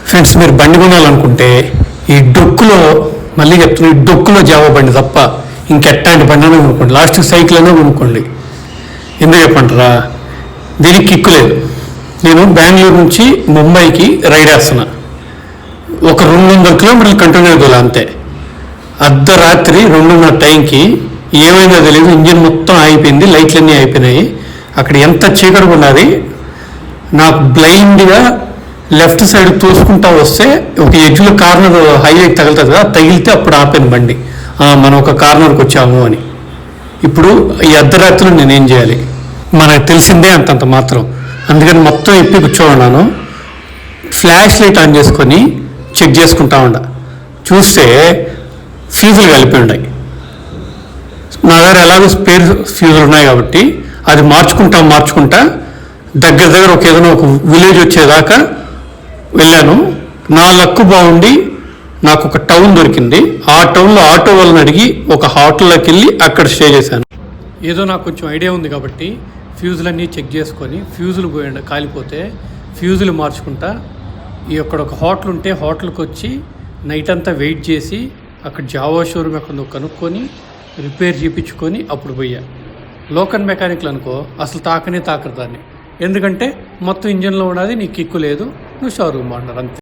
Friends, మీరు బండి కొనాలనుకుంటే ఈ డొక్కులో, మళ్ళీ చెప్తున్నా, ఈ డొక్కులో జావా బండి తప్ప ఇంకెట్టాంటి బండి అయినా కొనుక్కోండి. లాస్ట్ సైకిల్ అయినా కొనుక్కోండి. ఎందుకు చెప్పంటారా, దీనికి కిక్కు లేదు. నేను బెంగళూరు నుంచి ముంబైకి రైడ్ వేస్తున్నా. ఒక 200 కిలోమీటర్లు కంటిన్యూ దూల అంతే. అర్ధరాత్రి 2:30 టైంకి ఏమైందో తెలియదు, ఇంజిన్ మొత్తం అయిపోయింది, లైట్లన్నీ అయిపోయినాయి. అక్కడ ఎంత చీకటిగా ఉన్నది. నాకు బ్లైండ్గా లెఫ్ట్ సైడ్ తోసుకుంటా వస్తే ఒక ఎడ్జ్లో కార్నర్ హైవే తగులుతుంది కదా, తగిలితే అప్పుడు ఆపాను బండి. మనం ఒక కార్నర్కి వచ్చాము అని. ఇప్పుడు ఈ అర్ధరాత్రులు నేనేం చేయాలి? మనకు తెలిసిందే అంతంత మాత్రం. అందుకని మొత్తం ఎప్పి కూర్చోన్నాను. ఫ్లాష్ లైట్ ఆన్ చేసుకొని చెక్ చేసుకుంటా ఉండ. చూస్తే ఫ్యూజులు కలిపి ఉన్నాయి. నా దగ్గర ఎలాగో స్పేర్ ఫ్యూజులు ఉన్నాయి కాబట్టి అది మార్చుకుంటా దగ్గర ఒక ఏదైనా ఒక విలేజ్ వచ్చేదాకా వెళ్ళాను. నా లక్కు బాగుండి నాకు ఒక టౌన్ దొరికింది. ఆ టౌన్లో ఆటో వాళ్ళని అడిగి ఒక హోటల్లోకి వెళ్ళి అక్కడ స్టే చేశాను. ఏదో నాకు కొంచెం ఐడియా ఉంది కాబట్టి ఫ్యూజులన్నీ చెక్ చేసుకొని, ఫ్యూజులు కాలిపోతే ఫ్యూజులు మార్చుకుంటా ఇక్కడ ఒక హోటల్ ఉంటే హోటల్కి వచ్చి నైట్ అంతా వెయిట్ చేసి అక్కడ జావా షోరూమ్ ఎక్కడ కనుక్కొని రిపేర్ చేయించుకొని అప్పుడు పోయా. లోకల్ మెకానిక్లు అనుకో అసలు తాకరు దాన్ని. ఎందుకంటే మొత్తం ఇంజన్లో ఉన్నది, నీకు కిక్కు లేదు, నువ్వు షోరూమ్ అన్నారు అంతే.